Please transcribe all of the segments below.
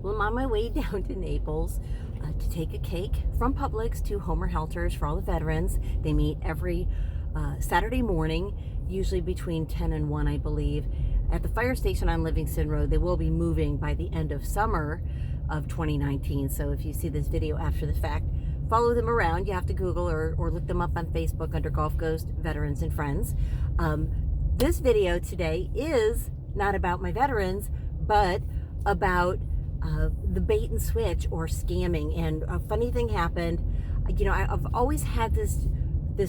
Well, I'm on my way down to Naples to take a cake from Publix to Homer Helters for all the veterans. They meet every Saturday morning, usually between 10 and 1, I believe, at the fire station on Livingston Road. They will be moving by the end of summer of 2019. So if you see this video after the fact, follow them around. You have to Google or look them up on Facebook under Gulf Coast Veterans and Friends. This video today is not about my veterans, but about the bait and switch or scamming. And a funny thing happened. You know, I've always had this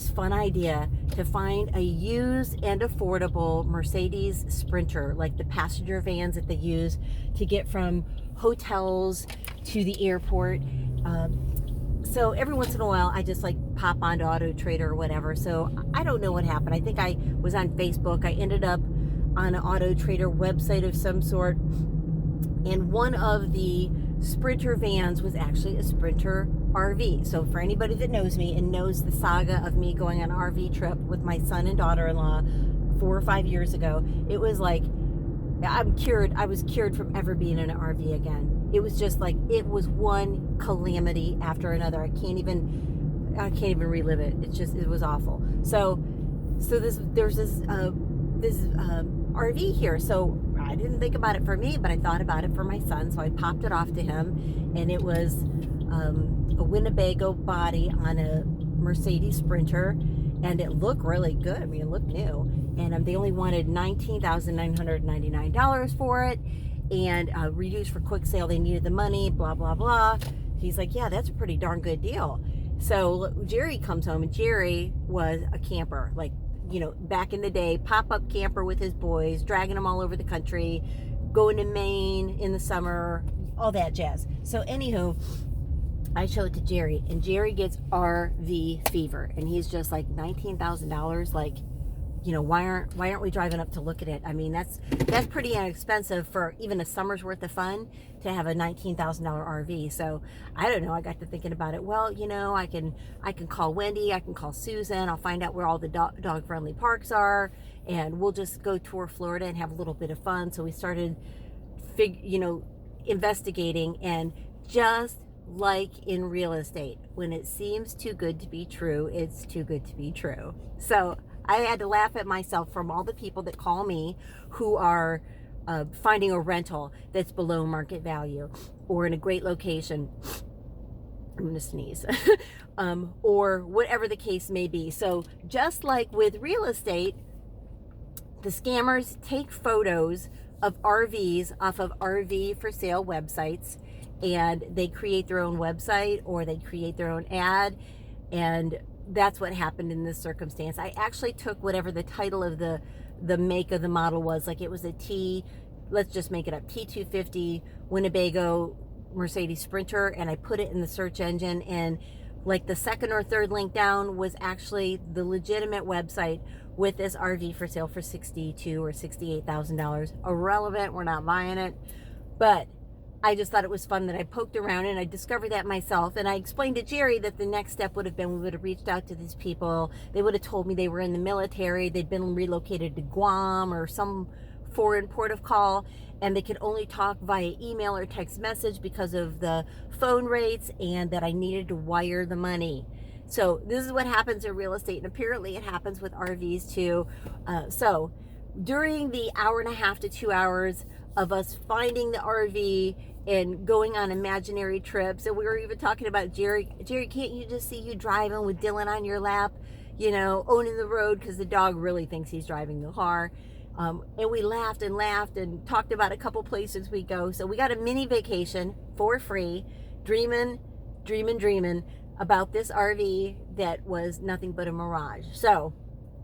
fun idea to find a used and affordable Mercedes Sprinter, like the passenger vans that they use to get from hotels to the airport. So every once in a while, I just like pop onto Auto Trader or whatever. So I don't know what happened. I think I was on Facebook. I ended up on an Auto Trader website of some sort. And one of the Sprinter vans was actually a Sprinter RV. So for anybody that knows me and knows the saga of me going on an RV trip with my son and daughter-in-law 4 or 5 years ago, it was like, I was cured from ever being in an RV again. It was just like, it was one calamity after another. I can't even relive it. It was awful. So there's this RV here. So I didn't think about it for me, but I thought about it for my son. So I popped it off to him, and it was a Winnebago body on a Mercedes Sprinter, and it looked really good. I mean, it looked new, and they only wanted $19,999 for it, and reduced for quick sale. They needed the money, blah, blah, blah. He's like, yeah, that's a pretty darn good deal. So Jerry comes home, and Jerry was a camper, like, you know, back in the day, pop-up camper with his boys, dragging them all over the country, going to Maine in the summer, all that jazz. So anywho, I show it to Jerry, and Jerry gets RV fever, and he's just like, $19,000, like, you know, why aren't we driving up to look at it? I mean, that's pretty inexpensive for even a summer's worth of fun to have a $19,000 RV. So I don't know. I got to thinking about it. Well, you know, I can call Wendy. I can call Susan. I'll find out where all the dog friendly parks are, and we'll just go tour Florida and have a little bit of fun. So we started, investigating, and just like in real estate, when it seems too good to be true, it's too good to be true. So I had to laugh at myself from all the people that call me who are finding a rental that's below market value or in a great location. I'm going to sneeze. Or whatever the case may be. So just like with real estate, the scammers take photos of RVs off of RV for sale websites, and they create their own website or they create their own ad, and that's what happened in this circumstance. I actually took whatever the title of the make of the model was, like it was a let's just make it up, T250 Winnebago Mercedes Sprinter, and I put it in the search engine, and like the second or third link down was actually the legitimate website with this RV for sale for $62,000 or $68,000. Irrelevant, we're not buying it, but I just thought it was fun that I poked around and I discovered that myself. And I explained to Jerry that the next step would have been, we would have reached out to these people. They would have told me they were in the military. They'd been relocated to Guam or some foreign port of call, and they could only talk via email or text message because of the phone rates, and that I needed to wire the money. So this is what happens in real estate, and apparently it happens with RVs too. So during the hour and a half to 2 hours of us finding the RV and going on imaginary trips, and we were even talking about Jerry, can't you just see you driving with Dylan on your lap, you know, owning the road, because the dog really thinks he's driving the car. And we laughed and talked about a couple places we go. So we got a mini vacation for free, dreaming about this RV that was nothing but a mirage. So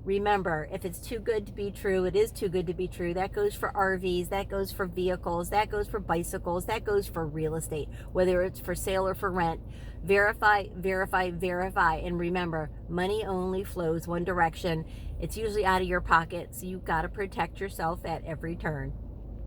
remember, if it's too good to be true, it is too good to be true. That goes for RVs, that goes for vehicles, that goes for bicycles, that goes for real estate, whether it's for sale or for rent. Verify, verify, verify. And remember, money only flows one direction. It's usually out of your pocket, so you've got to protect yourself at every turn.